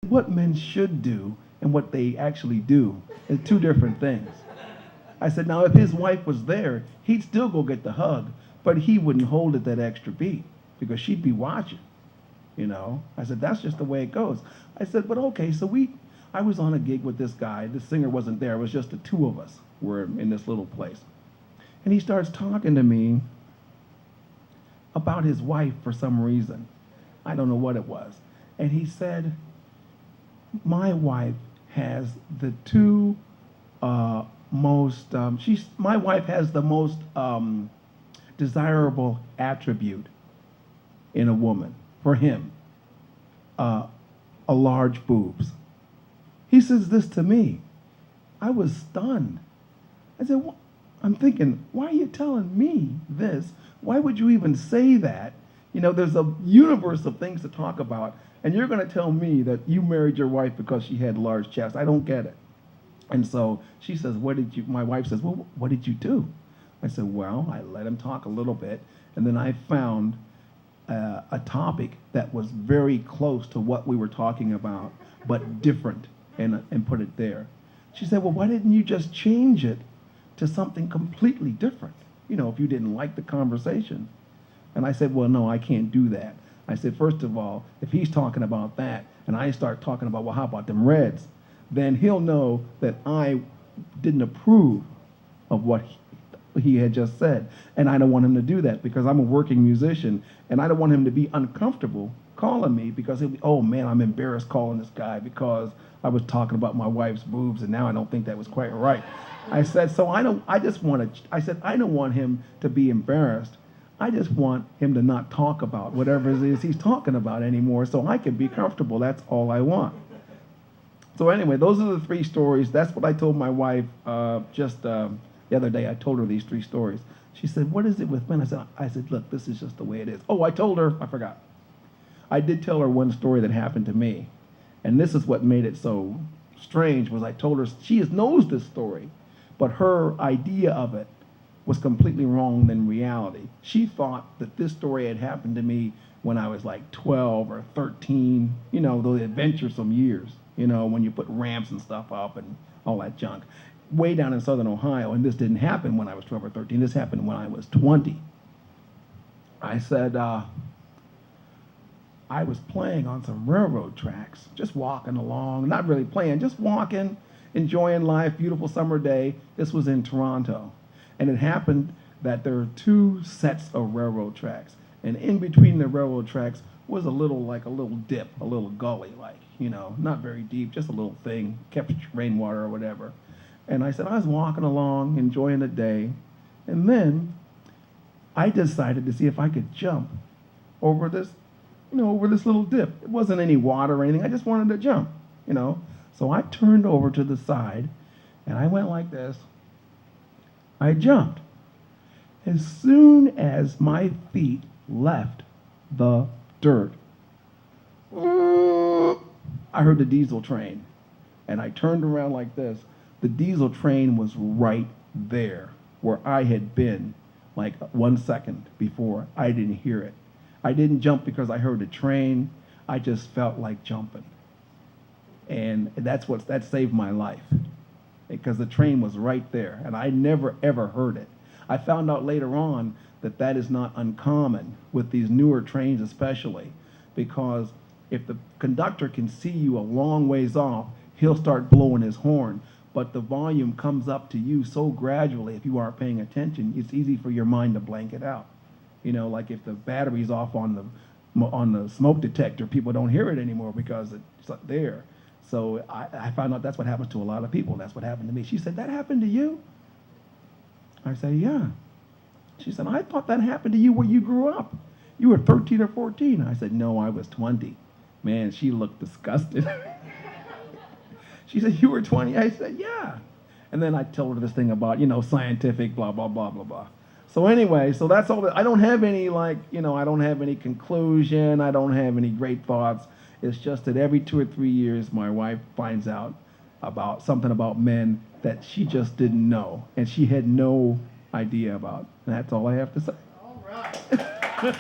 what men should do and what they actually do is two different things. I said, now if his wife was there, he'd still go get the hug, but he wouldn't hold it that extra beat because she'd be watching, you know. I said, that's just the way it goes. I said, but okay, I was on a gig with this guy. The singer wasn't there. It was just the two of us were in this little place. And he starts talking to me about his wife for some reason. I don't know what it was. And he said, my wife has the two my wife has the most desirable attribute in a woman for him, a large boobs. He says this to me. I was stunned. I said, I'm thinking, why are you telling me this? Why would you even say that? You know, there's a universe of things to talk about, and you're going to tell me that you married your wife because she had large chest. I don't get it. And so she says, my wife says, well, what did you do? I said, well, I let him talk a little bit, and then I found a topic that was very close to what we were talking about, but different, and put it there. She said, well, why didn't you just change it to something completely different, you know, if you didn't like the conversation? And I said, well, no, I can't do that. I said, first of all, if he's talking about that, and I start talking about, well, how about them Reds? Then he'll know that I didn't approve of what he had just said. And I don't want him to do that because I'm a working musician, and I don't want him to be uncomfortable calling me because he'll be, oh man, I'm embarrassed calling this guy because I was talking about my wife's boobs and now I don't think that was quite right. I said, so I don't want him to be embarrassed. I just want him to not talk about whatever it is he's talking about anymore so I can be comfortable. That's all I want. So anyway, those are the three stories. That's what I told my wife just the other day. I told her these three stories. She said, what is it with men? I said, look, this is just the way it is. Oh, I told her, I forgot. I did tell her one story that happened to me. And this is what made it so strange was I told her, she knows this story, but her idea of it was completely wrong than reality. She thought that this story had happened to me when I was like 12 or 13, you know, those adventuresome years, you know, when you put ramps and stuff up and all that junk. Way down in southern Ohio, and this didn't happen when I was 12 or 13, this happened when I was 20. I said, I was playing on some railroad tracks, just walking along, not really playing, just walking, enjoying life, beautiful summer day. This was in Toronto. And it happened that there are two sets of railroad tracks. And in between the railroad tracks was a little dip, a little gully, like, you know, not very deep, just a little thing, kept rainwater or whatever. And I said, I was walking along, enjoying the day. And then I decided to see if I could jump over this, you know, over this little dip. It wasn't any water or anything. I just wanted to jump, you know. So I turned over to the side, and I went like this. I jumped. As soon as my feet left the dirt, I heard the diesel train. And I turned around like this. The diesel train was right there where I had been like 1 second before. I didn't hear it. I didn't jump because I heard the train. I just felt like jumping. And that saved my life because the train was right there and I never ever heard it. I found out later on that that is not uncommon with these newer trains especially, because if the conductor can see you a long ways off, he'll start blowing his horn. But the volume comes up to you so gradually, if you aren't paying attention, it's easy for your mind to blank it out. You know, like if the battery's off on the smoke detector, people don't hear it anymore because it's not there. So I found out that's what happens to a lot of people. That's what happened to me. She said, that happened to you? I said, yeah. She said, I thought that happened to you where you grew up. You were 13 or 14. I said, no, I was 20. Man, she looked disgusted. She said, you were 20? I said, yeah. And then I told her this thing about, you know, scientific, blah, blah, blah, blah, blah. So anyway, so that's all. I don't have any, like, you know, I don't have any conclusion. I don't have any great thoughts. It's just that every 2 or 3 years, my wife finds out about something about men that she just didn't know, and she had no idea about. And that's all I have to say. All right.